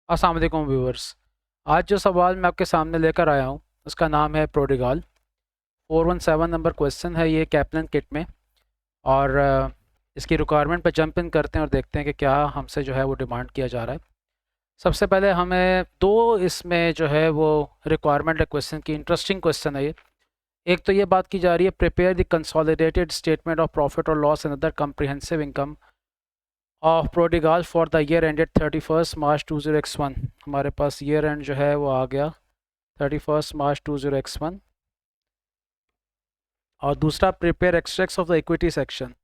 अस्सलाम वालेकुम व्यूवर्स। आज जो सवाल मैं आपके सामने लेकर आया हूँ उसका नाम है प्रोडिगाल। 417 नंबर क्वेश्चन है ये कैप्लन किट में। और इसकी रिक्वायरमेंट पे जंप इन करते हैं और देखते हैं कि क्या हमसे जो है वो डिमांड किया जा रहा है। सबसे पहले हमें दो इसमें जो है वो रिक्वायरमेंट है क्वेश्चन की। इंटरेस्टिंग क्वेश्चन है ये। एक तो ये बात की जा रही है, prepare the consolidated statement of profit और loss and other comprehensive income of Prodigal for the year ended 31 March 20x1। हमारे पास ईयर एंड जो है वो आ गया 31 मार्च 20x1। और दूसरा, prepare extracts of the equity section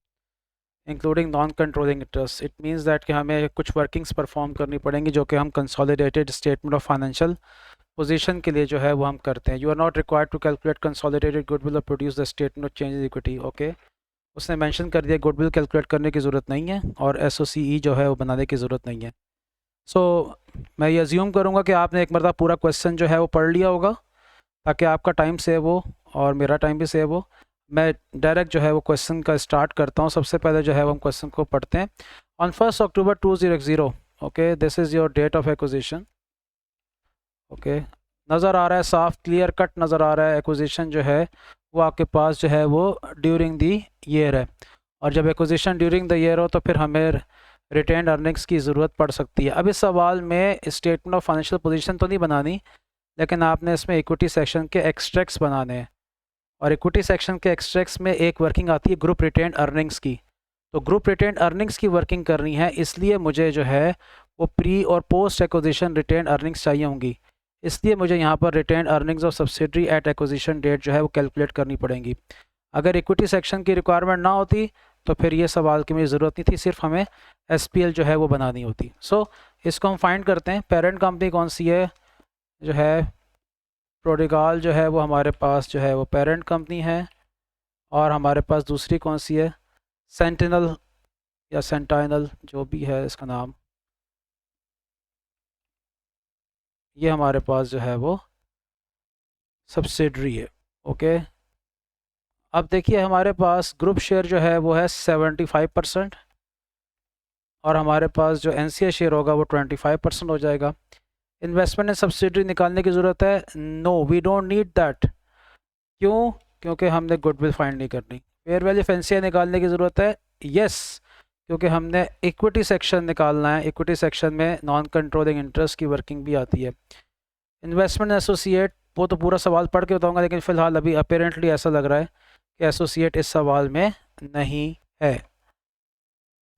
including non controlling interest. It means that कि हमें कुछ वर्किंग्स परफॉर्म करनी पड़ेंगी जो कि हम consolidated statement of financial position के लिए जो है वो हम करते हैं। You are not required to calculate consolidated goodwill और produce the statement of changes equity. Okay, उसने मेंशन कर दिया गुडविल कैलकुलेट करने की ज़रूरत नहीं है और एसओसीई जो है वो बनाने की ज़रूरत नहीं है। सो मैं ये अज्यूम करूँगा कि आपने एक मरतबा पूरा क्वेश्चन जो है वो पढ़ लिया होगा ताकि आपका टाइम सेव हो और मेरा टाइम भी सेव हो। मैं डायरेक्ट जो है वो क्वेश्चन का स्टार्ट करता हूँ। सबसे पहले जो है वो हम क्वेश्चन को पढ़ते हैं। On 1 October 20x0, okay, this is your date of acquisition. Okay, नज़र आ रहा है, साफ क्लियर कट नज़र आ रहा है। एक्विजिशन जो है वो आपके पास जो है वो ड्यूरिंग दी ईयर है, और जब एक्विजिशन ड्यूरिंग द ईयर हो तो फिर हमें रिटेन्ड अर्निंग्स की ज़रूरत पड़ सकती है। अब इस सवाल में स्टेटमेंट ऑफ फाइनेंशियल पोजीशन तो नहीं बनानी, लेकिन आपने इसमें इक्विटी सेक्शन के एक्सट्रैक्ट्स बनाने हैं। और इक्विटी सेक्शन के एक्सट्रैक्ट्स में एक वर्किंग आती है ग्रुप रिटेन्ड अर्निंग्स की। तो ग्रुप रिटेन्ड अर्निंग्स की वर्किंग करनी है, इसलिए मुझे जो है वो प्री और पोस्ट एक्विजिशन रिटेन्ड अर्निंग्स चाहिए होंगी। इसलिए मुझे यहाँ पर retained earnings of subsidiary at acquisition date जो है वो कैलकुलेट करनी पड़ेंगी। अगर इक्विटी सेक्शन की रिक्वायरमेंट ना होती तो फिर ये सवाल की मुझे ज़रूरत नहीं थी, सिर्फ हमें एसपीएल जो है वो बनानी होती। सो इसको हम फाइंड करते हैं। पेरेंट कंपनी कौन सी है? जो है प्रोडिगाल जो है वो हमारे पास जो है वो पेरेंट कंपनी है। और हमारे पास दूसरी कौन सी है? सेंटिनल या सेंटाइनल, जो भी है इसका नाम, ये हमारे पास जो है वो सब्सिडरी है। ओके, अब देखिए हमारे पास ग्रुप शेयर जो है वो है 75%, और हमारे पास जो एनसीए शेयर होगा वो 25% हो जाएगा। इन्वेस्टमेंट इन सब्सिडरी निकालने की ज़रूरत है? No, we don't need that. क्यों? क्योंकि हमने गुडविल फाइंड नहीं करनी। फेयर वैल्यू ऑफ एनसीए निकालने की ज़रूरत है? यस, क्योंकि हमने इक्विटी सेक्शन निकालना है। इक्विटी सेक्शन में नॉन कंट्रोलिंग इंटरेस्ट की वर्किंग भी आती है। इन्वेस्टमेंट एसोसिएट, वो तो पूरा सवाल पढ़ के बताऊंगा, लेकिन फ़िलहाल अभी अपेरेंटली ऐसा लग रहा है कि एसोसिएट इस सवाल में नहीं है।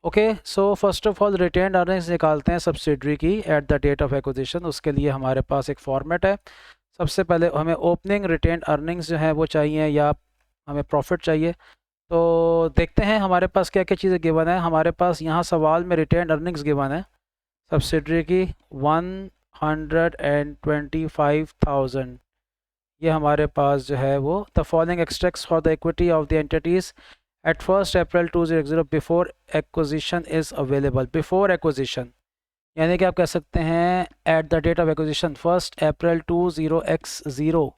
Okay, so first of all retained earnings निकालते हैं सब्सिडरी की at the date of acquisition. उसके लिए हमारे पास एक फॉर्मेट है। सबसे पहले हमें ओपनिंग रिटेन्ड अर्निंग्स जो है वो चाहिए, या हमें प्रॉफिट चाहिए। तो देखते हैं हमारे पास क्या क्या चीज़ें गिवन है। हमारे पास यहाँ सवाल में रिटेन्ड अर्निंग्स गिवन है सब्सिडरी की 125,000। ये हमारे पास जो है वो the following extracts for the equity of the entities at 1 April 2010 before acquisition is available. Before acquisition यानी कि आप कह सकते हैं at the date of acquisition 1 April 20x0।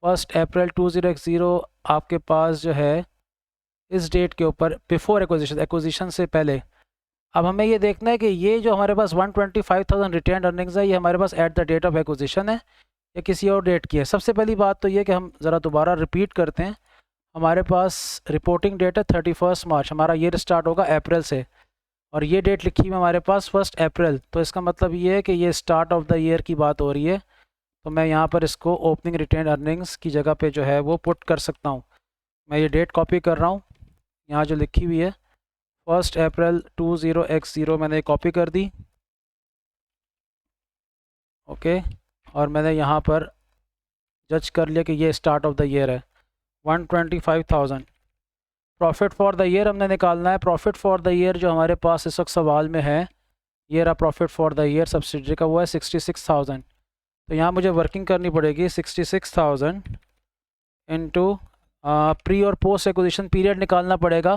1 April 20x0 आपके पास जो है इस डेट के ऊपर बिफोर एक्विजिशन, एक्विजिशन से पहले। अब हमें ये देखना है कि ये जो हमारे पास 125,000 रिटेन्ड अर्निंग्स है, ये हमारे पास at the date of acquisition है या किसी और डेट की है। सबसे पहली बात तो ये कि हम ज़रा दोबारा रिपीट करते हैं। हमारे पास रिपोर्टिंग डेट है 31 मार्च, हमारा ईयर स्टार्ट होगा अप्रैल से, और ये डेट लिखी हुई है हमारे पास 1 अप्रैल। तो इसका मतलब ये है कि ये स्टार्ट ऑफ द ईयर की बात हो रही है। तो मैं यहाँ पर इसको ओपनिंग रिटेन अर्निंग्स की जगह पे जो है वो पुट कर सकता हूँ। मैं ये डेट कॉपी कर रहा हूँ, यहाँ जो लिखी हुई है 1 अप्रैल 20x0 मैंने कॉपी कर दी। ओके, और मैंने यहाँ पर जज कर लिया कि ये स्टार्ट ऑफ द ईयर है। 125,000 प्रॉफिट फॉर द ईयर हमने निकालना है। प्रॉफिट फॉर द ईयर जो हमारे पास इस वक्त सवाल में है, ये रहा profit for the year subsidiary का, वो है 66,000। तो यहाँ मुझे वर्किंग करनी पड़ेगी 66,000 इंटू प्री और पोस्ट एक्विजिशन पीरियड निकालना पड़ेगा।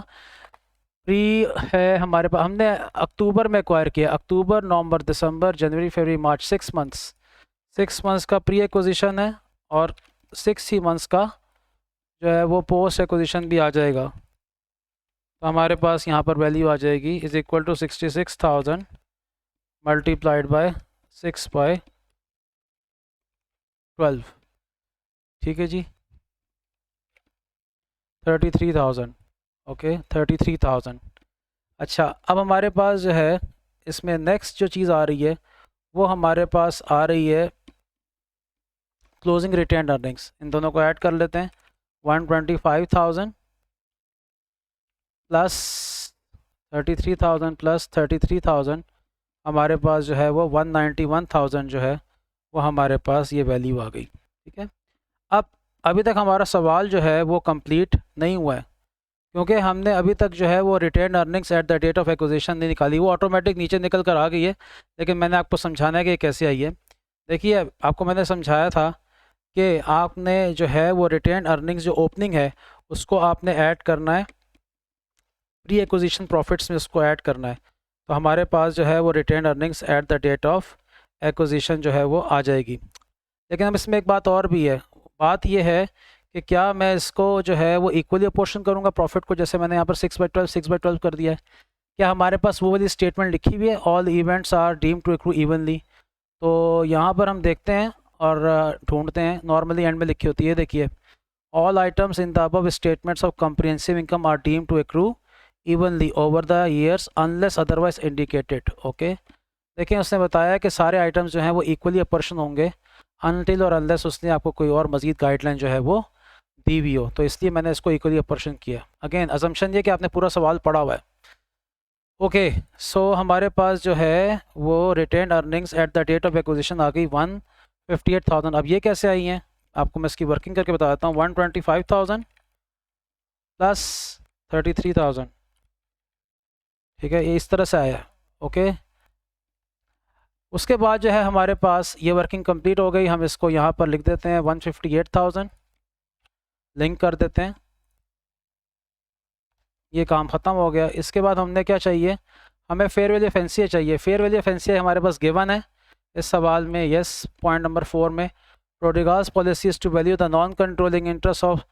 प्री है हमारे पास, हमने अक्टूबर में एक्वायर किया, अक्टूबर नवंबर दिसंबर जनवरी फरवरी मार्च, 6 मंथ्स। 6 मंथ्स का प्री एक्विजिशन है और 6 ही मंथ्स का जो है वो पोस्ट एक्विजिशन भी आ जाएगा। तो हमारे पास यहाँ पर वैल्यू आ जाएगी is equal to 66,000 multiplied by 6/12, ठीक है जी, 33,000, ओके 33,000। अच्छा, अब हमारे पास जो है इसमें नेक्स्ट जो चीज़ आ रही है वो हमारे पास आ रही है क्लोजिंग रिटेन अर्निंग्स। इन दोनों को ऐड कर लेते हैं। 125,000 प्लस 33,000 प्लस 33,000, हमारे पास जो है वो 191,000 जो है वो हमारे पास ये वैल्यू आ गई, ठीक है। अब अभी तक हमारा सवाल जो है वो कंप्लीट नहीं हुआ है, क्योंकि हमने अभी तक जो है वो retain earnings at the date of acquisition नहीं निकाली। वो ऑटोमेटिक नीचे निकल कर आ गई है, लेकिन मैंने आपको समझाना है कि कैसे आई है। देखिए, आपको मैंने समझाया था कि आपने जो है वो रिटेन अर्निंग्स जो ओपनिंग है उसको आपने ऐड करना है, प्री एक्विजिशन प्रॉफिट्स में उसको ऐड करना है। तो हमारे पास जो है वो retain earnings at the date of acquisition जो है वो आ जाएगी। लेकिन अब इसमें एक बात और भी है। बात ये है कि क्या मैं इसको जो है वो इक्वली अपोर्शन करूँगा प्रॉफिट को, जैसे मैंने यहाँ पर 6/12 कर दिया है। क्या हमारे पास वो वाली स्टेटमेंट लिखी हुई है, all events are deem to accrue evenly? तो यहाँ पर हम देखते हैं और ढूंढते हैं। नॉर्मली एंड में लिखी होती है, देखिए, all items in the above statements of comprehensive income are deem to accrue evenly over the years unless otherwise indicated, okay. देखिए, उसने बताया कि सारे आइटम्स जो हैं वो इक्वली अपोर्शन होंगे अनटिल और अनलेस उसने आपको कोई और मज़ीद गाइडलाइन जो है वो दी हुई हो, तो इसलिए मैंने इसको इक्वली अपोर्शन किया। अगेन अजम्पशन ये कि आपने पूरा सवाल पढ़ा हुआ है, ओके। सो हमारे पास जो है वो retain earnings at the date of acquisition आ गई 158,000। अब ये कैसे आई हैं, आपको मैं इसकी वर्किंग करके बताता हूँ। 125,000 प्लस 33,000, ठीक है, ये इस तरह से आया, ओके। उसके बाद जो है हमारे पास ये वर्किंग कंप्लीट हो गई। हम इसको यहाँ पर लिख देते हैं 158,000, लिंक कर देते हैं, ये काम ख़त्म हो गया। इसके बाद हमने क्या चाहिए, हमें फेयर वैल्यू फैंसी चाहिए। फेयर वैल्यू फैंसी हमारे पास गिवन है इस सवाल में, यस, पॉइंट नंबर 4 में। Prodigal's policy is to value the non controlling interest of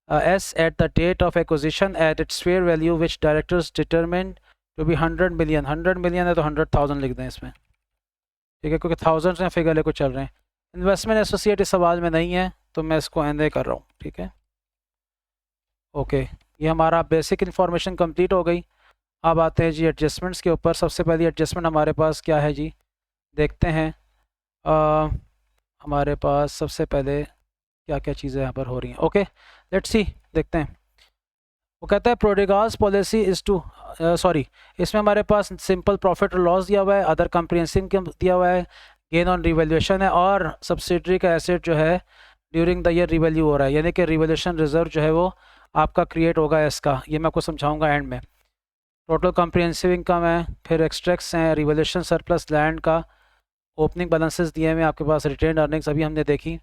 S at the date of acquisition at its fair value which directors determine to be 100 million. 100 million है तो 100,000 लिख दें इसमें, ठीक है, क्योंकि थाउजेंड्स में फिगर लेकर चल रहे हैं। इन्वेस्टमेंट एसोसिएट इस सवाल में नहीं है तो मैं इसको एन कर रहा हूँ, ठीक है, ओके। ये हमारा बेसिक इन्फॉर्मेशन कंप्लीट हो गई। अब आते हैं जी एडजस्टमेंट्स के ऊपर। सबसे पहली एडजस्टमेंट हमारे पास क्या है जी, देखते हैं। हमारे पास सबसे पहले क्या क्या चीज़ें यहाँ पर हो रही हैं, ओके, लेट्स सी, देखते हैं। वो कहता है प्रोडिगास पॉलिसी इज़ टू, सॉरी, इसमें हमारे पास सिंपल प्रॉफिट और लॉस दिया हुआ है, अदर कंप्रिहेंसिव इनकम दिया हुआ है, गेन ऑन रिवैल्यूएशन है, और सब्सिडरी का एसेट जो है ड्यूरिंग द ईयर रिवैल्यू हो रहा है, यानी कि रिवैल्यूएशन रिजर्व जो है वो आपका क्रिएट होगा इसका। ये मैं आपको समझाऊंगा एंड में। टोटल कॉम्प्रिहेंसिव इनकम है, फिर एक्सट्रैक्ट्स हैं, रिवैल्यूएशन सरप्लस लैंड का, ओपनिंग बैलेंसेस दिए हुए आपके पास, रिटेन अर्निंग्स अभी हमने देखी।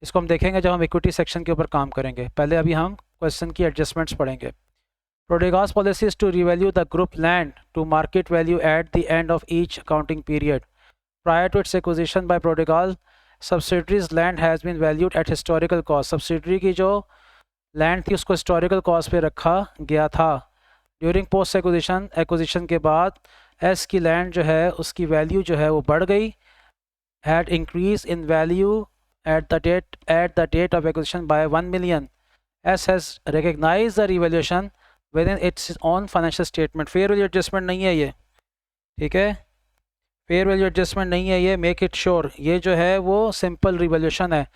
इसको हम देखेंगे जब हम इक्विटी सेक्शन के ऊपर काम करेंगे। पहले अभी हम क्वेश्चन की एडजस्टमेंट्स पढ़ेंगे। Prodigal's policy is to revalue the group land to market value at the end of each accounting period. Prior to its acquisition by Prodigal, subsidiary's land has been valued at historical cost. Subsidiary की जो land थी उसको historical cost पे रखा गया था। During post acquisition के बाद S की land जो है उसकी value जो है वो बढ़ गई, had increased in value at the date of acquisition by 1 million. S has recognized the revaluation within its own financial statement. Fair value adjustment नहीं है ये, ठीक है, फेयर वैल्यू एडजस्टमेंट नहीं है ये, मेक इट श्योर। ये जो है वो सिंपल रिवैल्यूएशन है।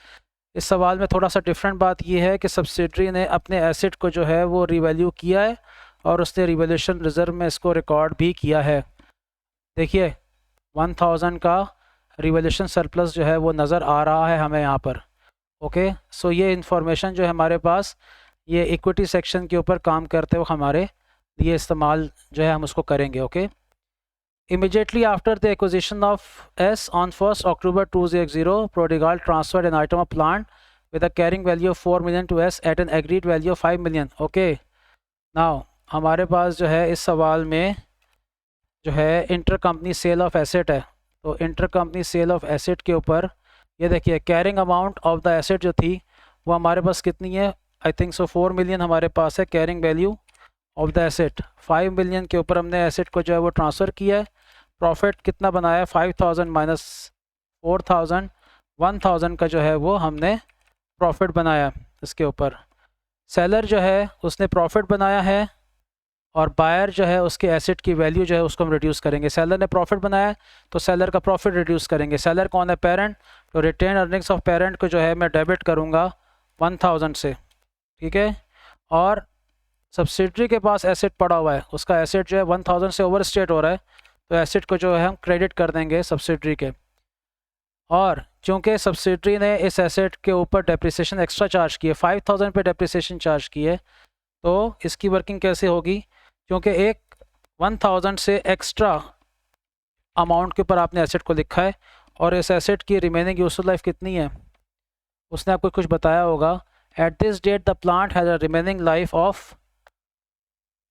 इस सवाल में थोड़ा सा डिफरेंट बात ये है कि सब्सिडरी ने अपने एसेट को जो है वो रिवैल्यू किया है और उसने रिवैल्यूएशन रिजर्व में इसको रिकॉर्ड भी किया है। देखिए 1000 का रिवैल्यूएशन सरप्लस जो है वो नज़र आ रहा है हमें यहाँ पर, ओके। सो ये इंफॉर्मेशन जो है हमारे पास ये इक्विटी सेक्शन के ऊपर काम करते हुए हमारे लिए इस्तेमाल जो है हम उसको करेंगे, okay. Immediately after the acquisition of S on 1 October 2010, Prodigal transferred an item of plant with a carrying value of 4 million to S at an agreed value of 5 million, okay. Now हमारे पास जो है इस सवाल में जो है inter company sale of asset है, तो inter company sale of asset के ऊपर ये देखिए carrying amount of the asset जो थी वो हमारे पास कितनी है, आई थिंक सो 4 million हमारे पास है carrying value of the asset. 5 million के ऊपर हमने एसेट को जो है वो ट्रांसफ़र किया है। प्रॉफिट कितना बनाया है, 5,000 माइनस 4000 1000 का जो है वो हमने प्रॉफिट बनाया इसके ऊपर। सेलर जो है उसने प्रॉफिट बनाया है और बायर जो है उसके एसेट की वैल्यू जो है उसको हम रिड्यूस करेंगे। सेलर ने प्रॉफिट बनाया तो सेलर का प्रॉफिट रिड्यूस करेंगे। सेलर कौन है? पेरेंट। तो रिटेन अर्निंग्स ऑफ पेरेंट को जो है मैं डेबिट करूँगा 1000 से, ठीक है। और सब्सिडरी के पास एसेट पड़ा हुआ है, उसका एसेट जो है 1000 से ओवर स्टेट हो रहा है, तो एसेट को जो है हम क्रेडिट कर देंगे सब्सिडरी के। और चूँकि सब्सिडरी ने इस एसेट के ऊपर डेप्रिसिएशन एक्स्ट्रा चार्ज की है, 5000 पे डेप्रिसिएशन चार्ज की है, तो इसकी वर्किंग कैसे होगी? क्योंकि एक 1000 से एक्स्ट्रा अमाउंट के ऊपर आपने एसेट को लिखा है और इस एसेट की रिमेनिंग यूजफुल लाइफ कितनी है उसने आपको कुछ बताया होगा। At this date the plant has a remaining life of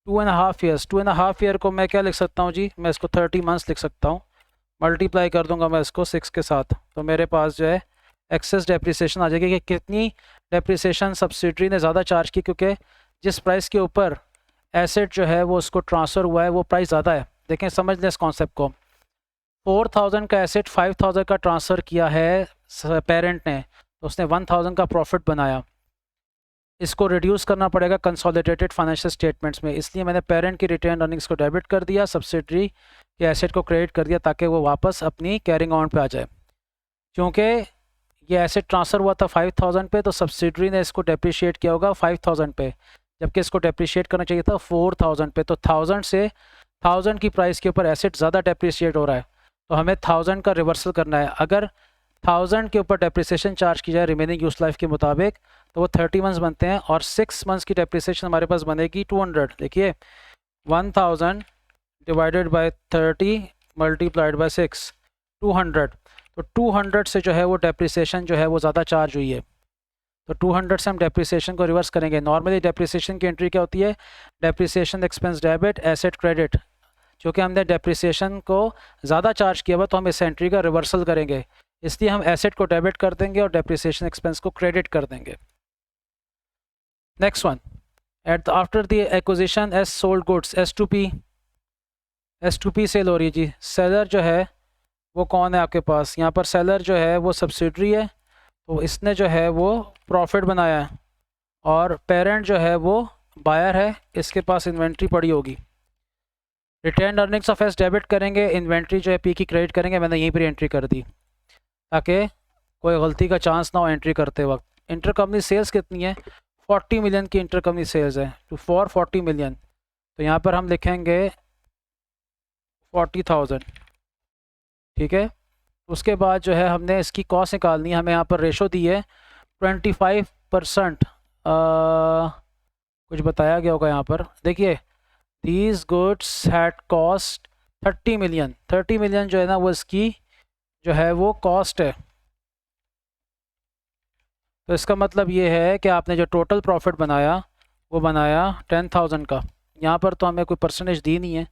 2.5 years. 2.5 year को मैं क्या लिख सकता हूँ जी? मैं इसको 30 मंथ्स लिख सकता हूँ। मल्टीप्लाई कर दूंगा मैं इसको 6 के साथ, तो मेरे पास जो है एक्सेस डेप्रिसिएशन आ जाएगी कि कितनी डेप्रिसिएशन सब्सिडरी ने ज़्यादा चार्ज की, क्योंकि जिस प्राइस के ऊपर एसेट जो है वो उसको ट्रांसफ़र हुआ है वो प्राइस ज़्यादा है। देखें, समझ लें इस कॉन्सेप्ट को। 4000 का एसेट 5000 का ट्रांसफ़र किया है पेरेंट ने, तो उसने 1000 का प्रॉफिट बनाया। इसको रिड्यूस करना पड़ेगा कंसोलिडेटेड फाइनेंशियल स्टेटमेंट्स में, इसलिए मैंने पेरेंट की रिटेन अर्निंग्स को डेबिट कर दिया, सब्सिडरी के एसेट को क्रेडिट कर दिया, ताकि वो वापस अपनी कैरिंग अमाउंट पे आ जाए। क्योंकि ये एसेट ट्रांसफ़र हुआ था 5000 पे, तो सब्सिडरी ने इसको डेप्रिशिएट किया होगा 5000 पे, जबकि इसको डेप्रिशिएट करना चाहिए था 4000 पे। तो 1000 से 1000 की प्राइस के ऊपर एसेट ज़्यादा डेप्रिशिएट हो रहा है, तो हमें 1000 का रिवर्सल करना है। अगर 1000 के ऊपर डेप्रिसिएशन चार्ज की जाए रिमेनिंग यूज लाइफ के मुताबिक, तो वो 30 मंथ्स बनते हैं और 6 मंथ्स की डेप्रिसिएशन हमारे पास बनेगी 200। देखिए 1000 डिवाइडेड बाय 30 मल्टीप्लाइड बाय 6, 200। तो 200 से जो है वो डेप्रिसिएशन जो है वो ज़्यादा चार्ज हुई है, तो 200 से हम डेप्रिसिएशन को रिवर्स करेंगे। नॉर्मली डेप्रिसिएशन की एंट्री क्या होती है? Depreciation expense debit, asset credit. क्योंकि हमने डेप्रिसिएशन को ज़्यादा चार्ज किया हुआ, तो हम इस एंट्री का रिवर्सल करेंगे, इसलिए हम एसेट को डेबिट कर देंगे और डेप्रिसिएशन एक्सपेंस को क्रेडिट कर देंगे। Next one, at after the acquisition S sold goods, S2P सेल हो रही है जी। सेलर जो है वो कौन है आपके पास? यहाँ पर सेलर जो है वो सब्सिडरी है, तो इसने जो है वो प्रॉफिट बनाया है, और पेरेंट जो है वो बायर है, इसके पास इन्वेंट्री पड़ी होगी। Retain earnings of S debit करेंगे, इन्वेंट्री जो है पी की क्रेडिट करेंगे। मैंने यहीं पर एंट्री कर दी ताकि कोई गलती का चांस ना हो एंट्री करते वक्त। इंटर कंपनी सेल्स कितनी है? 40 मिलियन की इंटर कंपनी सेल्स है, टू फॉर 40 मिलियन। तो यहाँ पर हम लिखेंगे 40,000, ठीक है। उसके बाद जो है हमने इसकी कॉस्ट निकालनी है। हमें यहाँ पर रेशो दी है 25%। कुछ बताया गया होगा यहाँ पर, देखिए these goods had cost 30 million. 30 million जो है ना वो इसकी जो है वो कॉस्ट है। तो इसका मतलब ये है कि आपने जो टोटल प्रॉफिट बनाया वो बनाया 10,000 का। यहाँ पर तो हमें कोई परसेंटेज दी नहीं है,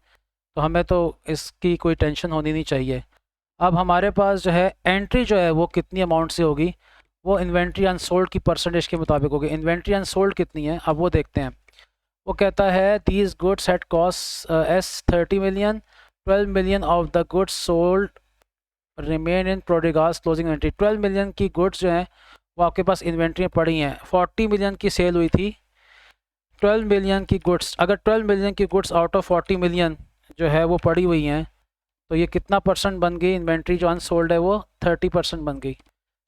तो हमें तो इसकी कोई टेंशन होनी नहीं चाहिए। अब हमारे पास जो है एंट्री जो है वो कितनी अमाउंट से होगी? वो इन्वेंट्री अनसोल्ड की परसेंटेज के मुताबिक होगी। इन्वेंट्री अनसोल्ड कितनी है अब वो देखते हैं। वो कहता है these goods had cost S 30 million, 12 million of the goods sold remain in Prodigal's closing inventory. 12 million की गुड्स जो हैं वो आपके पास इन्वेंट्री में पड़ी हैं। 40 मिलियन की सेल हुई थी, 12 मिलियन की गुड्स। अगर 12 मिलियन की गुड्स आउट ऑफ 40 मिलियन जो है वो पड़ी हुई हैं, तो ये कितना परसेंट बन गई? इन्वेंट्री जो अनसोल्ड है वो 30% बन गई।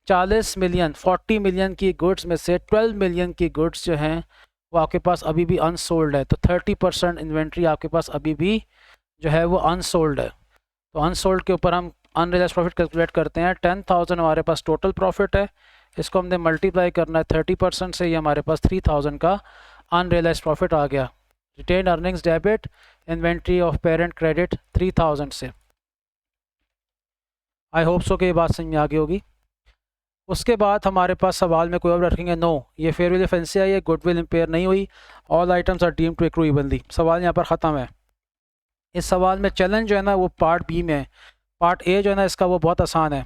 40 मिलियन 40 मिलियन की गुड्स में से 12 मिलियन की गुड्स जो हैं वो आपके पास अभी भी अनसोल्ड है, तो 30% इन्वेंट्री आपके पास अभी भी जो है वो अनसोल्ड है। तो अनसोल्ड के ऊपर हम अनरियलाइज्ड प्रॉफिट कैलकुलेट करते हैं। 10,000 हमारे पास टोटल प्रॉफिट है, इसको हमने मल्टीप्लाई करना है 30% से, ये हमारे पास 3000 का अनरियलाइज्ड प्रॉफिट आ गया। Retain earnings debit, inventory of parent credit 3000 से। आई होप सो कि ये बात समझ में आ गई होगी। उसके बाद हमारे पास सवाल में कोई और रखेंगे नो ये फेयरवेल फैंसी आई है, गुडविल इम्पेयर नहीं हुई, all items are deemed to accrue evenly. सवाल यहाँ पर ख़त्म है। इस सवाल में चैलेंज जो है ना वो पार्ट बी में है, पार्ट ए जो है ना इसका वो बहुत आसान है।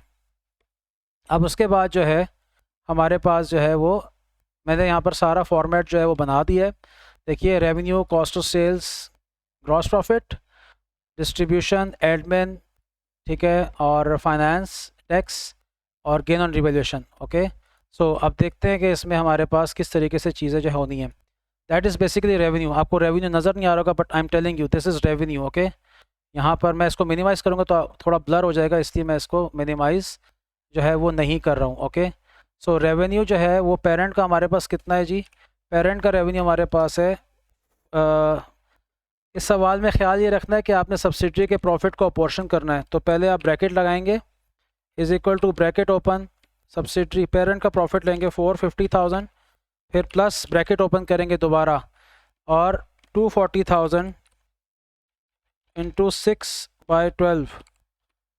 अब उसके बाद जो है हमारे पास जो है वो मैंने यहाँ पर सारा फॉर्मेट जो है वो बना दिया है। देखिए revenue, cost of sales, gross profit, distribution, admin, ठीक है, और फाइनेंस, टैक्स और gain on revaluation. Okay, so अब देखते हैं कि इसमें हमारे पास किस तरीके से चीज़ें जो होनी है। That is basically revenue. आपको रेवेन्यू नज़र नहीं आ रहा होगा, but I am telling you this is revenue. Okay, यहाँ पर मैं इसको मिनिमाइज़ करूँगा तो थोड़ा ब्लर हो जाएगा, इसलिए मैं इसको मिनिमाइज़ जो है वो नहीं कर रहा हूँ। ओके, सो रेवेन्यू जो है वो पेरेंट का हमारे पास कितना है जी? पेरेंट का रेवेन्यू हमारे पास है, इस सवाल में ख्याल ये रखना है कि आपने सब्सिडरी के प्रॉफिट को अपोर्शन करना है। तो पहले आप ब्रैकेट लगाएंगे, is equal to bracket open, subsidiary parent का प्रॉफिट लेंगे 450,000, फिर प्लस ब्रैकेट ओपन करेंगे दोबारा और 240,000 इंटू 6/12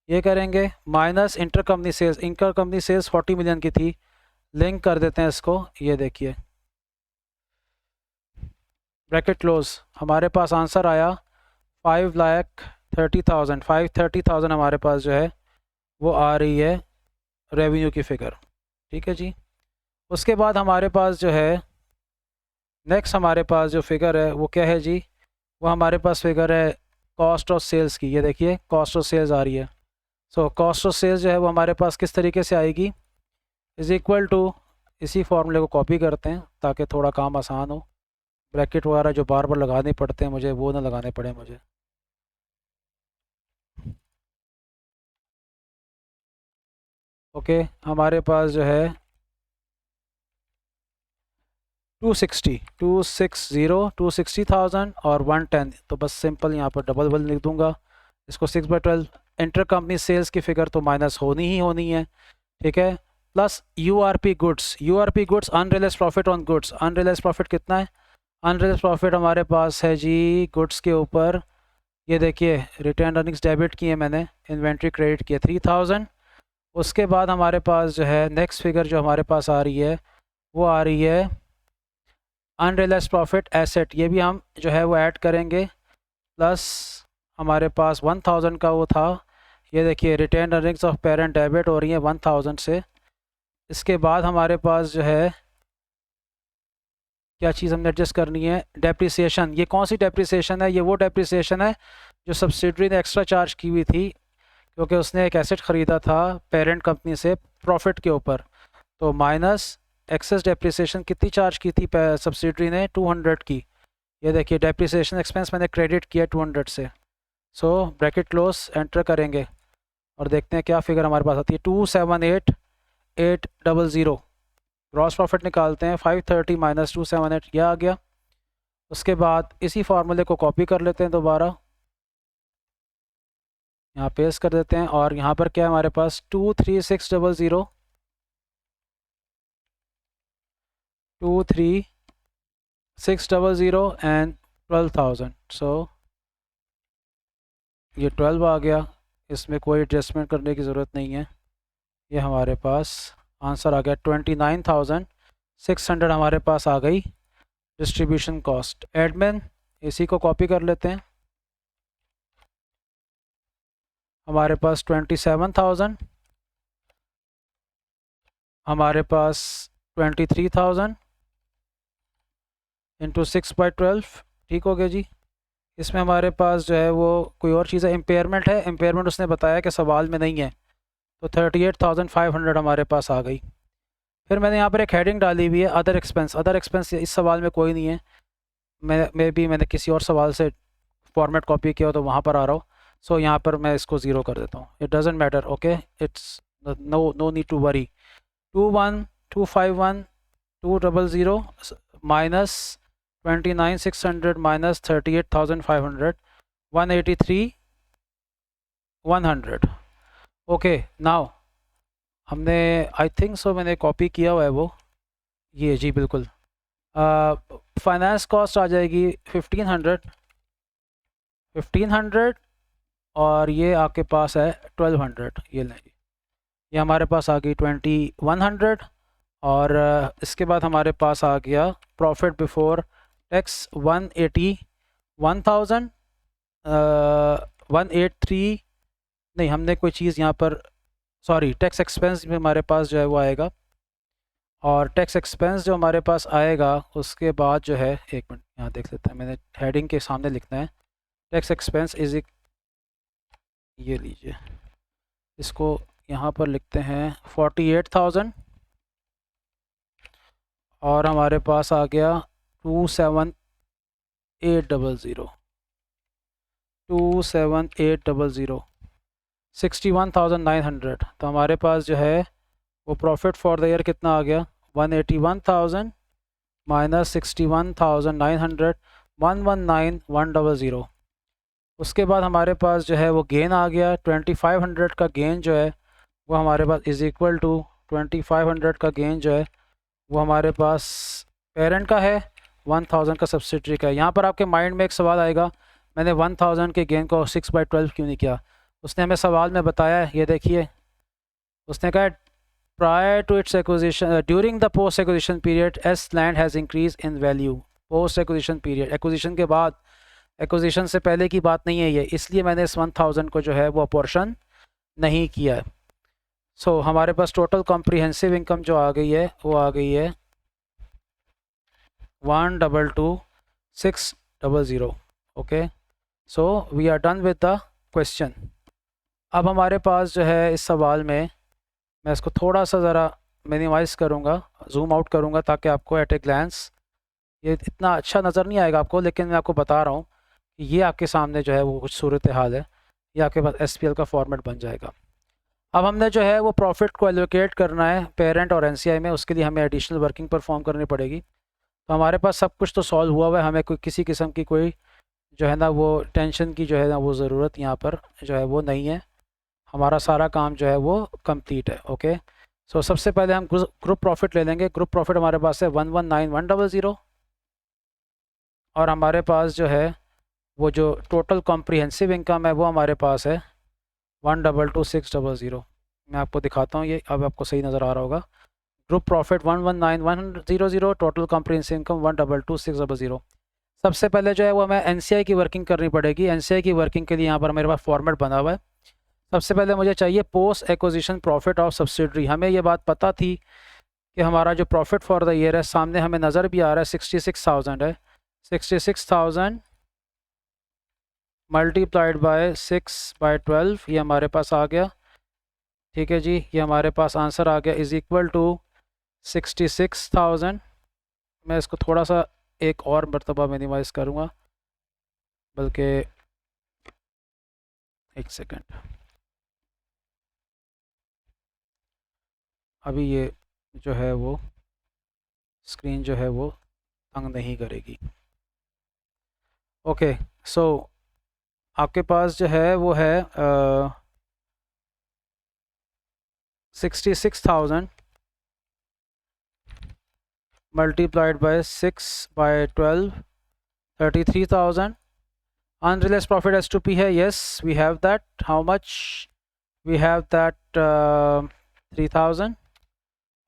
ये करेंगे, minus inter company sales. Inter company sales 40 million की थी, लिंक कर देते हैं इसको। ये देखिए ब्रैकेट क्लोज, हमारे पास आंसर आया 5,30,000। 530,000 हमारे पास जो है वो आ रही है रेवेन्यू की फ़िगर। ठीक है जी। उसके बाद हमारे पास जो है नेक्स्ट हमारे पास जो फिगर है वो क्या है जी? वो हमारे पास फिगर है कॉस्ट ऑफ सेल्स की। ये देखिए कॉस्ट ऑफ सेल्स आ रही है। सो कॉस्ट ऑफ सेल्स जो है वो हमारे पास किस तरीके से आएगी? इज़ इक्वल टू, इसी फॉर्मूले को कॉपी करते हैं ताकि थोड़ा काम आसान हो। ब्रैकेट वगैरह जो बार बार लगाने पड़ते हैं मुझे, वो ना लगाने पड़े मुझे। ओके, हमारे पास जो है 260,000 और 110, तो बस सिंपल यहाँ पर डबल लिख दूंगा इसको। 6/12 इंटर कंपनी सेल्स की फिगर तो माइनस होनी ही होनी है। ठीक है, plus URP goods. URP goods unrealised profit on goods. Unrealised profit कितना है? अनरियलाइज्ड प्रॉफिट हमारे पास है जी गुड्स के ऊपर, ये देखिए रिटर्न अर्निंग्स डेबिट किए मैंने, इन्वेंट्री क्रेडिट किए 3,000। उसके बाद हमारे पास जो है नेक्स्ट फिगर जो हमारे पास आ रही है वो आ रही है अनरियलाइज्ड प्रॉफिट एसेट। ये भी हम जो है वो ऐड करेंगे, प्लस हमारे पास 1,000 का वो था। ये देखिए retain earnings of parent debit हो रही है 1,000 से। इसके बाद हमारे पास जो है क्या चीज़ हमने एडजस्ट करनी है? डेप्रिसिएशन। ये कौन सी डेप्रिसिएशन है? ये वो डेप्रिसिएशन है जो सब्सिडरी ने एक्स्ट्रा चार्ज की हुई थी क्योंकि उसने एक एसेट ख़रीदा था पेरेंट कंपनी से प्रॉफिट के ऊपर। तो माइनस एक्सेस डेप्रिसिएशन कितनी चार्ज की थी सब्सिडरी ने? 200 की। ये देखिए डेप्रिसिएशन एक्सपेंस मैंने क्रेडिट किया 200 से। सो ब्रैकेट क्लोज एंटर करेंगे और देखते हैं क्या फिगर हमारे पास आती है। 278,800 ग्रॉस प्रॉफिट निकालते हैं। 530 माइनस 278 यह आ गया। उसके बाद इसी फार्मूले को कॉपी कर लेते हैं दोबारा, यहाँ पेस्ट कर देते हैं और यहाँ पर क्या है हमारे पास? 23600 एंड 12,000। सो ये 12 आ गया, इसमें कोई एडजस्टमेंट करने की ज़रूरत नहीं है। ये हमारे पास आंसर आ गया 29,600 हमारे पास आ गई डिस्ट्रीब्यूशन कॉस्ट। एडमिन इसी को कॉपी कर लेते हैं, हमारे पास 27,000, हमारे पास 23,000 इंटू 6/12। ठीक हो गया जी। इसमें हमारे पास जो है वो कोई और चीज़ है, इम्पेयरमेंट है। इम्पेयरमेंट उसने बताया कि सवाल में नहीं है, तो 38,500 हमारे पास आ गई। फिर मैंने यहाँ पर एक हेडिंग डाली हुई है अदर एक्सपेंस। अदर एक्सपेंस इस सवाल में कोई नहीं है, मैंने किसी और सवाल से फॉर्मेट कॉपी किया तो वहाँ पर आ रहा हो। सो यहाँ पर मैं इसको ज़ीरो कर देता हूँ। It doesn't matter. Okay, it's no need to worry. 21,251 200 minus 29,600 minus 38,500 183,100। Okay, now हमने आई थिंक सो मैंने कॉपी किया हुआ है वो, ये जी बिल्कुल। फाइनेंस कॉस्ट आ जाएगी 1500 और ये आपके पास है 1200। ये लें, ये हमारे पास आ गई 2100 और इसके बाद हमारे पास आ गया प्रॉफिट बिफोर टैक्स 181,000 183। नहीं, हमने कोई चीज़ यहाँ पर, सॉरी, टैक्स एक्सपेंस भी हमारे पास जो है वो आएगा और टैक्स एक्सपेंस जो हमारे पास आएगा उसके बाद जो है, एक मिनट यहाँ देख लेते हैं, मैंने हेडिंग के सामने लिखना है टैक्स एक्सपेंस इज, ये लीजिए इसको यहाँ पर लिखते हैं 48,000 और हमारे पास आ गया 27800 61,900। तो हमारे पास जो है वो प्रॉफिट फॉर द ईयर कितना आ गया 181,000 माइनस 61,900 119,100। उसके बाद हमारे पास जो है वो गेन आ गया 2,500 का गेन जो है वो हमारे पास इज़ इक्वल टू 2,500 का गेन जो है वो हमारे पास पेरेंट का है 1,000 का सब्सिडरी का है। यहाँ पर आपके माइंड में एक सवाल आएगा मैंने 1,000 के गेन को 6/12 क्यों नहीं किया। उसने हमें सवाल में बताया है, ये देखिए उसने कहा prior to its acquisition during the post acquisition period as land has increased in value। post acquisition period acquisition के बाद, acquisition से पहले की बात नहीं है ये, इसलिए मैंने इस 1,000 को जो है वो अपॉर्शन नहीं किया है। सो हमारे पास टोटल कॉम्प्रिहेंसिव इनकम जो आ गई है वो आ गई है 122,600। Okay, so we are done with the question. अब हमारे पास जो है इस सवाल में मैं इसको थोड़ा सा ज़रा मिनिमाइज़ करूँगा, जूम आउट करूँगा ताकि आपको एट ए ग्लैंस ये इतना अच्छा नज़र नहीं आएगा आपको, लेकिन मैं आपको बता रहा हूँ कि ये आपके सामने जो है वो कुछ सूरत हाल है। ये आपके पास SPL का फॉर्मेट बन जाएगा। अब हमने जो है वो प्रॉफिट को एलोकेट करना है पेरेंट और NCI में, उसके लिए हमें एडिशनल वर्किंग परफॉर्म करनी पड़ेगी। तो हमारे पास सब कुछ तो सॉल्व हुआ हुआ है, हमें कोई किसी किस्म की कोई जो है ना वो टेंशन की जो है ना वो ज़रूरत यहाँ पर जो है वो नहीं है। हमारा सारा काम जो है वो कंप्लीट है। ओके, सो सबसे पहले हम ग्रुप प्रॉफिट ले लेंगे। ग्रुप प्रॉफिट हमारे पास है 119,100 और हमारे पास जो है वो जो टोटल कॉम्प्रिहेंसिव इनकम है वो हमारे पास है 122,600। मैं आपको दिखाता हूँ, ये अब आपको सही नज़र आ रहा होगा। Group profit 119,100, total comprehensive income 122,600। सबसे पहले जो है वो हमें NCI की वर्किंग करनी पड़ेगी। NCI की वर्किंग के लिए यहाँ पर मेरे पास फॉर्मेट बना हुआ है। सबसे पहले मुझे चाहिए post acquisition profit of subsidiary. हमें ये बात पता थी कि हमारा जो प्रॉफिट फॉर द ईयर है सामने हमें नज़र भी आ रहा है 66,000 है। 66,000 मल्टीप्लाइड बाय 6/12 ये हमारे पास आ गया। ठीक है जी, ये हमारे पास आंसर आ गया इज़ इक्वल टू 66,000। मैं इसको थोड़ा सा एक और मरतबा मिनिमाइज़ करूँगा, बल्कि एक सेकेंड, अभी ये जो है वो स्क्रीन जो है वो तंग नहीं करेगी। ओके, सो आपके पास जो है वो है 66,000 multiplied by 6/12 33,000। unrealized profit S2P है, yes we have that। how much we have that 3,000।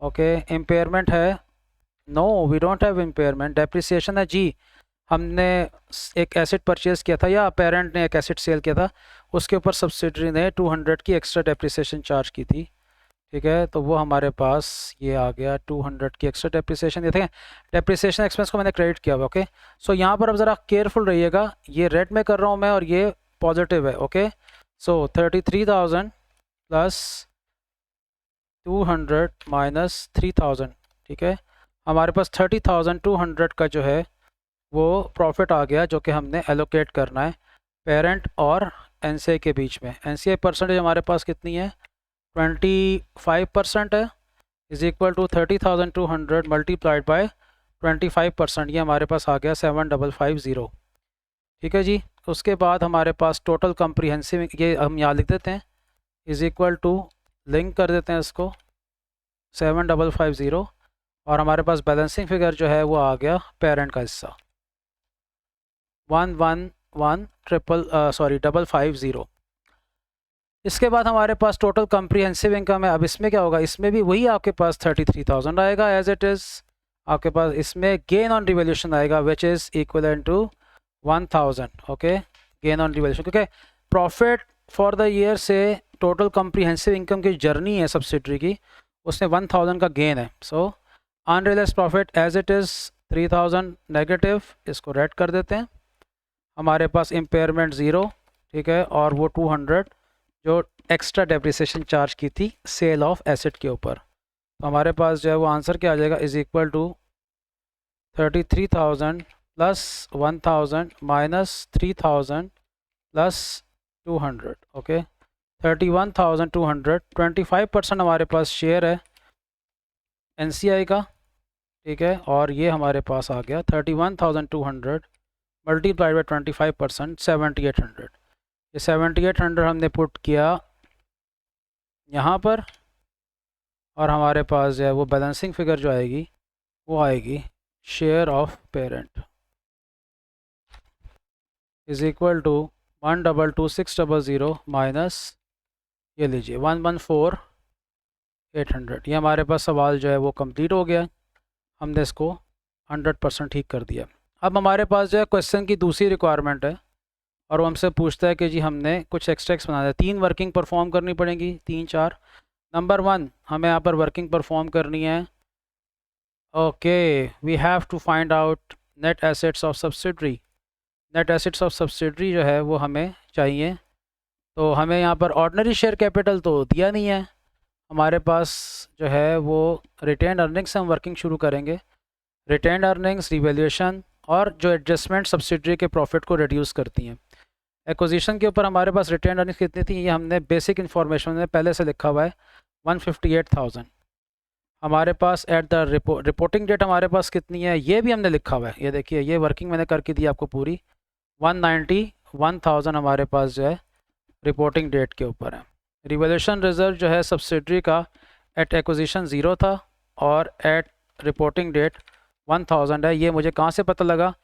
Okay, impairment है, no we don't have impairment। depreciation है जी, हमने एक एसेट परचेज़ किया था या पेरेंट ने एक एसेट सेल किया था, उसके ऊपर सब्सिडरी ने 200 की एक्स्ट्रा डेप्रिसिएशन चार्ज की थी। ठीक है, तो वो हमारे पास ये आ गया 200 की एक्स्ट्रा डेप्रिसिएशन। ये देखें डेप्रिसिएशन एक्सपेंस को मैंने क्रेडिट किया हुआ। ओके, सो यहाँ पर अब ज़रा केयरफुल रहिएगा, ये रेड में कर रहा हूँ मैं और ये पॉजिटिव है। ओके, सो 33,000 प्लस 200 माइनस 3,000। ठीक है, हमारे पास 30,200 का जो है वो प्रॉफिट आ गया जो कि हमने एलोकेट करना है पेरेंट और NCI के बीच में। NCI परसेंटेज हमारे पास कितनी है 25% है, is equal to 30,200 multiplied by 25%, ये हमारे पास आ गया 7,550। ठीक है जी, उसके बाद हमारे पास टोटल कॉम्प्रिहेंसिव, ये हम यहाँ लिख देते हैं, इज़ इक्वल टू लिंक कर देते हैं इसको 7,550 और हमारे पास बैलेंसिंग फिगर जो है वो आ गया पेरेंट का हिस्सा 111,550। इसके बाद हमारे पास टोटल कॉम्प्रिहेंसिव इनकम है। अब इसमें क्या होगा, इसमें भी वही आपके पास 33,000 आएगा एज इट इज़। आपके पास इसमें गेन ऑन रिवैल्यूएशन आएगा which is equivalent to 1,000। Okay, gain on revaluation, क्योंकि प्रॉफिट फॉर द ईयर से टोटल कॉम्प्रिहेंसिव इनकम की जर्नी है सब्सिडरी की, उसमें 1,000 का गेन है। So unrealised profit as it is 3,000 negative, इसको रेड कर देते हैं। हमारे पास इम्पेयरमेंट 0, ठीक है, और वो 200 जो एक्स्ट्रा डेप्रिसिएशन चार्ज की थी सेल ऑफ एसेट के ऊपर। तो हमारे पास जो है वो आंसर क्या आ जाएगा, is equal to 33,000 plus 1,000 minus 3,000 plus 200। Okay, 31,200, 25% हमारे पास शेयर है NCI का, ठीक है। और ये हमारे पास आ गया 31,200 मल्टीप्लाइड बाई 25%, 7,800। ये 7,800 हमने पुट किया यहाँ पर, और हमारे पास जो है वो बैलेंसिंग फिगर जो आएगी वो आएगी share of parent is equal to 1,22,600 minus ये लीजिए 1,14,800। ये हमारे पास सवाल जो है वो कंप्लीट हो गया, हमने इसको 100% ठीक कर दिया। अब हमारे पास जो है क्वेश्चन की दूसरी रिक्वायरमेंट है, और वो हमसे पूछता है कि जी हमने कुछ एक्सट्रैक्ट्स बनाना है, 3 वर्किंग परफॉर्म करनी पड़ेंगी, 3-4। नंबर 1 हमें यहाँ पर वर्किंग परफॉर्म करनी है। Okay, we have to find out net assets of subsidiary. Net assets of subsidiary जो है वो हमें चाहिए। तो हमें यहाँ पर ऑर्डिनरी शेयर कैपिटल तो दिया नहीं है, हमारे पास जो है वो रिटेन्ड अर्निंग्स से हम वर्किंग शुरू करेंगे। रिटेन्ड अर्निंग्स, रिवैल्यूएशन और जो एडजस्टमेंट सब्सिडरी के प्रॉफिट को रिड्यूस करती हैं। एक्विजिशन के ऊपर हमारे पास रिटेन्ड अर्निंग्स कितनी थी, ये हमने बेसिक इन्फॉर्मेशन में पहले से लिखा हुआ है 158,000। हमारे पास एट द रिपोर्टिंग डेट हमारे पास कितनी है, ये भी हमने लिखा हुआ है। ये देखिए, ये वर्किंग मैंने करके दी आपको पूरी, 191,000 हमारे पास जो है रिपोर्टिंग डेट के ऊपर है। रिवैल्यूएशन रिजर्व जो है सब्सिडरी का एट एक्विजिशन 0 था और एट रिपोर्टिंग डेट 1,000 है। ये मुझे कहाँ से पता लगा,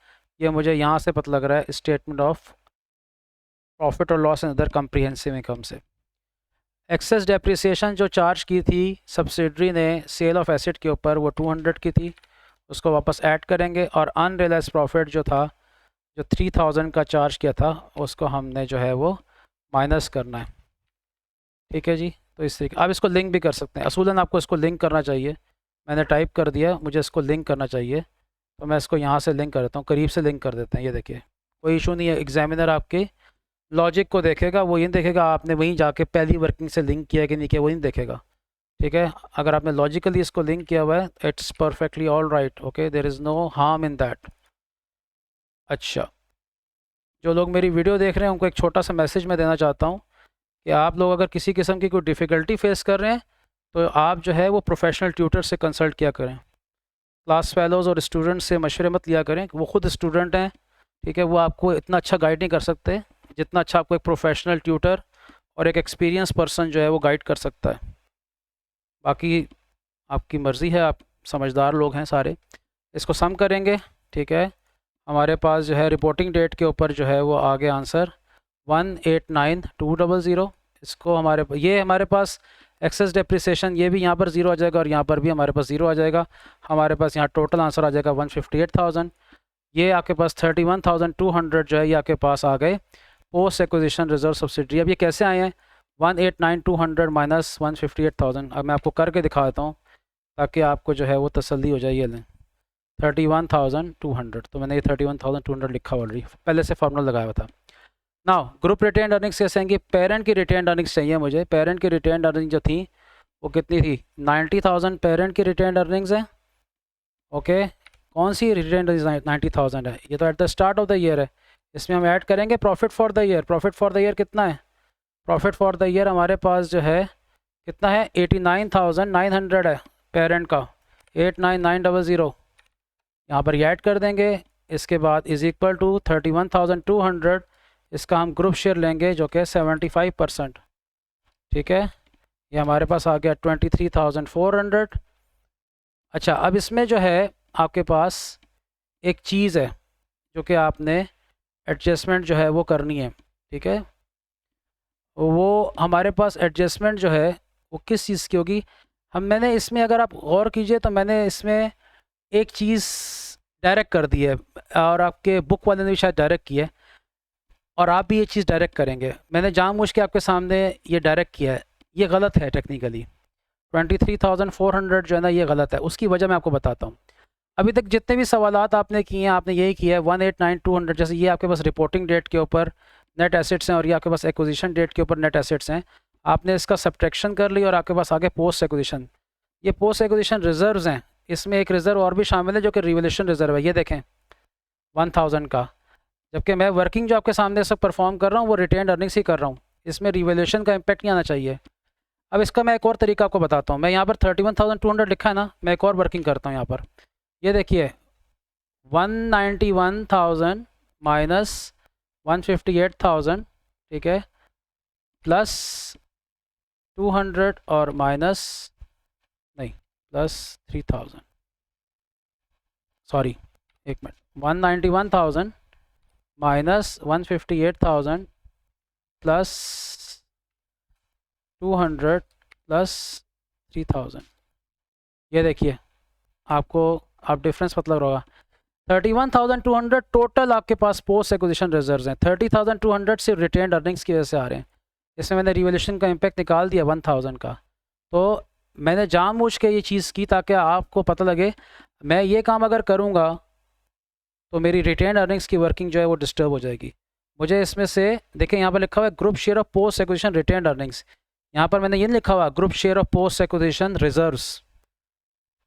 ये मुझे यहाँ से पता लग रहा है स्टेटमेंट ऑफ प्रॉफिट और loss and other comprehensive income से। एक्सेस डेप्रिसिएशन जो चार्ज की थी सब्सिडरी ने सेल ऑफ एसेट के ऊपर, वो 200 की थी, उसको वापस ऐड करेंगे। और अनरियलाइज प्रॉफिट जो था, जो 3,000 का चार्ज किया था, उसको हमने जो है वो माइनस करना है। ठीक है जी, तो इस तरीके आप इसको लिंक भी कर सकते हैं। असूलन आपको इसको लिंक करना चाहिए, मैंने टाइप कर दिया, मुझे इसको लिंक करना चाहिए, तो मैं इसको यहाँ से लिंक कर देता हूँ, करीब से लिंक कर देते हैं। ये देखिए, कोई इशू नहीं है, एग्जामिनर आपके लॉजिक को देखेगा, वो ये देखेगा आपने वहीं जाके पहली वर्किंग से लिंक किया कि नहीं किया, वो नहीं देखेगा। ठीक है, अगर आपने लॉजिकली इसको लिंक किया हुआ है, it's perfectly all right. Okay, there is no harm in that. अच्छा, जो लोग मेरी वीडियो देख रहे हैं उनको एक छोटा सा मैसेज मैं देना चाहता हूँ कि आप लोग अगर किसी किस्म की कोई डिफ़िकल्टी फेस कर रहे हैं तो आप जो है वो प्रोफेशनल ट्यूटर से कंसल्ट किया करें। क्लास फेलोज़ और स्टूडेंट से मशवरे मत लिया करें, वो खुद स्टूडेंट हैं, ठीक है, वो आपको इतना अच्छा गाइड नहीं कर सकते जितना अच्छा आपको एक प्रोफेशनल ट्यूटर और एक एक्सपीरियंस पर्सन जो है वो गाइड कर सकता है। बाकी आपकी मर्ज़ी है, आप समझदार लोग हैं सारे। इसको सम करेंगे, ठीक है, हमारे पास जो है रिपोर्टिंग डेट के ऊपर जो है वो आ गया आंसर 189,200। इसको ये हमारे पास एक्सेस डेप्रिसिएशन, ये भी यहाँ पर 0 आ जाएगा और यहाँ पर भी हमारे पास 0 आ जाएगा। हमारे पास यहाँ टोटल आंसर आ जाएगा 158,000। ये आपके पास 31,200 जो है ये आपके पास आ गए पोस्ट एक्विजिशन रिजर्व सब्सिडरी। अब ये कैसे आए हैं, 189,200 माइनस 158,000। अब मैं आपको करके दिखा देता हूँ ताकि आपको जो है वो तसल्ली हो जाए। ये लें 31,200, तो मैंने ये 31,200 लिखा ऑलरेडी, पहले से फार्मूला लगाया हुआ था। नाउ ग्रुप रिटेन्ड अर्निंग्स कैसे आएंगी, पेरेंट की रिटेन्ड अर्निंग्स चाहिए मुझे। पेरेंट की रिटेन्ड अर्निंग जो थी वो कितनी थी, 90,000 पेरेंट की रिटेन्ड अर्निंग्स है। ओके, कौन सी रिटेन्ड अर्निंग्स 90,000 है, ये तो at the start of the year है। इसमें हम ऐड करेंगे profit for the year. Profit for the year कितना है, प्रॉफिट फॉर द ईयर हमारे पास जो है कितना है, 89,900 है पेरेंट का, 89,900 यहाँ पर ऐड कर देंगे। इसके बाद इज इक्वल टू 31,200, इसका हम ग्रुप शेयर लेंगे जो कि 75%। ठीक है, ये हमारे पास आ गया 23,400। अच्छा, अब इसमें जो है आपके पास एक चीज़ है जो कि आपने एडजस्टमेंट जो है वो करनी है। ठीक है, वो हमारे पास एडजस्टमेंट जो है वो किस चीज़ की होगी, मैंने इसमें अगर आप गौर कीजिए तो मैंने इसमें एक चीज़ डायरेक्ट कर दी है, और आपके बुक वाले ने भी शायद डायरेक्ट की है, और आप भी ये चीज़ डायरेक्ट करेंगे। मैंने जानबूझ के आपके सामने ये डायरेक्ट किया है, ये गलत है टेक्निकली। 23,400 जो है ना ये गलत है, उसकी वजह मैं आपको बताता हूँ। अभी तक जितने भी सवालात आपने किए हैं, आपने यही किया है 189,200। जैसे ये आपके पास रिपोर्टिंग डेट के ऊपर नेट एसेट्स हैं और ये आपके पास एक्विजिशन डेट के ऊपर नेट एसेट्स हैं। आपने इसका सब्ट्रैक्शन कर ली और आपके पास आगे पोस्ट एक्विजिशन। ये पोस्ट एक्विजिशन रिजर्व्स हैं, इसमें एक रिजर्व और भी शामिल है जो कि रिवोल्यूशन रिजर्व है, ये देखें 1000 का। जबकि मैं वर्किंग जो आपके सामने सब परफॉर्म कर रहा हूँ वो रिटेन अर्निंग्स ही कर रहा हूँ, इसमें रिवोल्यूशन का इम्पैक्ट नहीं आना चाहिए। अब इसका मैं एक और तरीका आपको बताता हूँ। मैं यहाँ पर 31,200 लिखा है ना, मैं एक और वर्किंग करता हूँ यहाँ पर। ये देखिए 191,000 माइनस 158,000, ठीक है, प्लस 200 और माइनस नहीं प्लस 3000, सॉरी एक मिनट, 191,000 माइनस 158,000 प्लस 200 प्लस 3000। ये देखिए आपको आप डिफरेंस मतलब होगा 31,200 टोटल आपके पास पोस्ट एक्विजिशन रिजर्व्स हैं। 30,200 सिर्फ रिटेन अर्निंग्स की वजह से आ रहे हैं। इसमें मैंने रिवोल्यूशन का इम्पैक्ट निकाल दिया 1000 का। तो मैंने जानबूझ के ये चीज़ की ताकि आपको पता लगे मैं ये काम अगर करूँगा तो मेरी रिटेन अर्निंग्स की वर्किंग जो है वो डिस्टर्ब हो जाएगी। मुझे इसमें से देखें यहाँ पर लिखा हुआ है group share of post acquisition retain earnings, यहाँ पर मैंने ये नहीं लिखा हुआ group share of post acquisition reserves,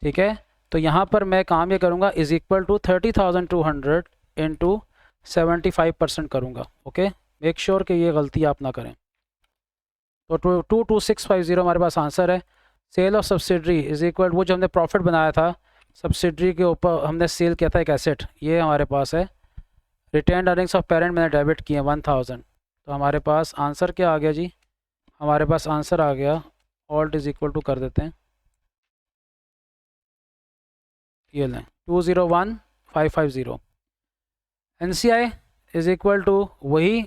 ठीक है। तो यहाँ पर मैं काम ये करूँगा इज़ इक्वल टू 30,200 इंटू 75% करूँगा। ओके, मेक श्योर कि ये गलती आप ना करें। तो 22650 हमारे पास आंसर है। Sale of subsidiary is equal, वो जो हमने प्रॉफिट बनाया था सब्सिडरी के ऊपर हमने सेल किया था एक एसेट, ये हमारे पास है। रिटेन अर्निंग्स ऑफ पेरेंट मैंने डेबिट किए 1000। तो हमारे पास आंसर क्या आ गया जी? हमारे पास आंसर आ गया, ऑल्ट इज़ इक्वल टू कर देते हैं, ये लें 201,550। NCI इज़ इक्वल टू वही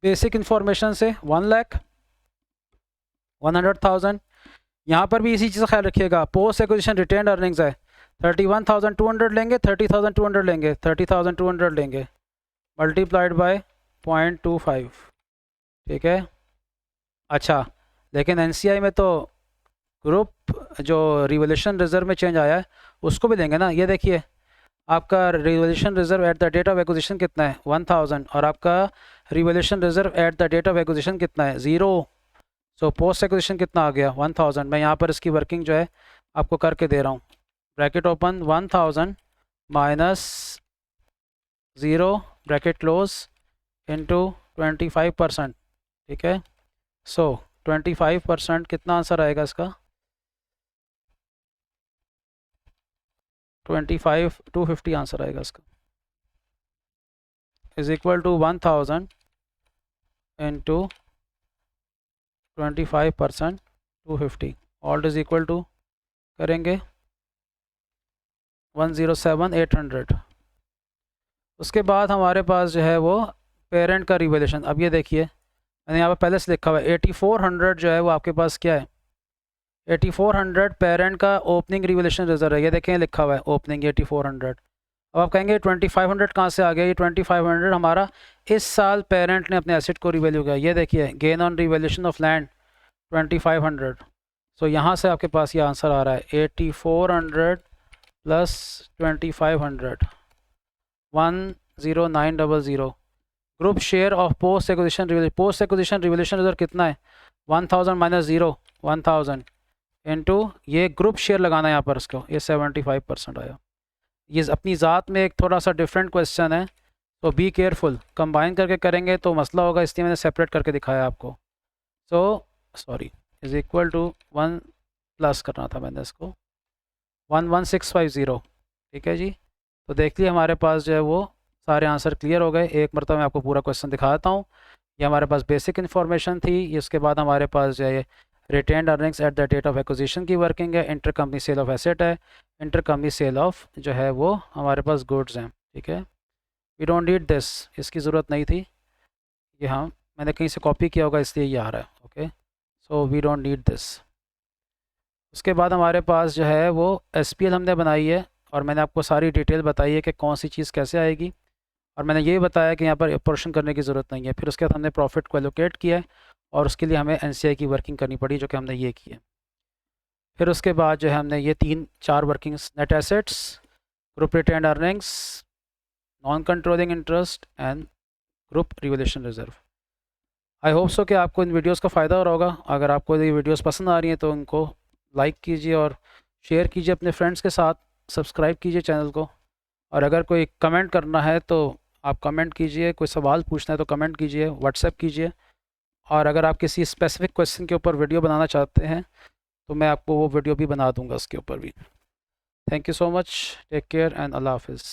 बेसिक इंफॉर्मेशन से 1,100,000। यहाँ पर भी इसी चीज़ का ख्याल रखिएगा, पोस्ट एक्विजिशन रिटेन अर्निंग्स है 31,200 लेंगे, 30,200 लेंगे, 30,200 लेंगे मल्टीप्लाइड बाय 0.25, ठीक है। अच्छा, लेकिन NCI में तो ग्रुप जो रिवोल्यूशन रिजर्व में चेंज आया है उसको भी देंगे ना। ये देखिए आपका revolution reserve at the date of acquisition कितना है 1000 और आपका revolution reserve at the date of acquisition कितना है 0। सो पोस्ट एक्विजिशन कितना आ गया 1000। मैं यहाँ पर इसकी वर्किंग जो है आपको करके दे रहा हूँ। Bracket open 1000 minus 0 bracket close into 25%, ठीक है। सो 25% कितना आंसर आएगा इसका 250 आंसर आएगा इसका, is equal to 1000 into 25% 250, alt is equal to करेंगे 107,800। उसके बाद हमारे पास जो है वो पेरेंट का रिवोल्यूशन। अब ये देखिए मैंने यहाँ पर पहले से लिखा हुआ है 8400 जो है वो आपके पास क्या है 8400 पेरेंट का ओपनिंग रिवोल्यूशन रिजर्व है। ये देखें लिखा हुआ है ओपनिंग 8400। अब आप कहेंगे 2500 कहाँ से आ गया? ये 2500 हमारा इस साल पेरेंट ने अपने एसेट को रिवैल्यू किया। ये देखिए gain on revaluation of land 2500। सो यहाँ से आपके पास ये आंसर आ रहा है 8400 plus 2500 10900। Group share of post acquisition revalue, post acquisition revaluation reserve कितना है 1000 माइनस 0 1000 इंटू ये ग्रुप शेयर लगाना है यहाँ पर इसको, ये 75% आया। ये अपनी ज़ात में एक थोड़ा सा डिफरेंट क्वेश्चन है, तो बी केयरफुल, कंबाइन करके करेंगे तो मसला होगा, इसलिए मैंने सेपरेट करके दिखाया आपको। So sorry is equal to 1 plus करना था मैंने इसको 11650, ठीक है जी। तो देख लिए हमारे पास जो है वो सारे आंसर क्लियर हो गए। एक मरतबा मैं आपको पूरा क्वेश्चन दिखाता हूँ। ये हमारे पास बेसिक इन्फॉर्मेशन थी। इसके बाद हमारे पास जो है retained earnings at the date of acquisition की वर्किंग है, inter company sale of asset है, इंटर कंपनी सेल ऑफ जो है वो हमारे पास गुड्स हैं, ठीक है। वी डोंट नीड दिस, इसकी ज़रूरत नहीं थी, ये हाँ मैंने कहीं से कॉपी किया होगा इसलिए ये आ रहा है, okay. So we don't need this. उसके बाद हमारे पास जो है वो SPL हमने बनाई है और मैंने आपको सारी डिटेल बताई है कि कौन सी चीज़ कैसे आएगी, और मैंने ये बताया कि यहाँ पर अपोर्शन करने की ज़रूरत नहीं है। फिर उसके बाद हमने प्रॉफिट को एलोकेट किया है और उसके लिए हमें NCI की वर्किंग करनी पड़ी, जो कि हमने ये की है। फिर उसके बाद जो है हमने ये 3-4 workings, net assets, group retained earnings, non controlling interest and group revolution reserve. I hope so कि आपको इन वीडियोस का फ़ायदा हो रहा होगा। अगर आपको ये वीडियोस पसंद आ रही हैं तो उनको लाइक कीजिए और शेयर कीजिए अपने फ्रेंड्स के साथ, सब्सक्राइब कीजिए चैनल को। और अगर कोई कमेंट करना है तो आप कमेंट कीजिए, कोई सवाल पूछना है तो कमेंट कीजिए, व्हाट्सएप कीजिए। और अगर आप किसी स्पेसिफिक क्वेश्चन के ऊपर वीडियो बनाना चाहते हैं तो मैं आपको वो वीडियो भी बना दूंगा उसके ऊपर भी। Thank you so much, take care and अल्लाह हाफिज़।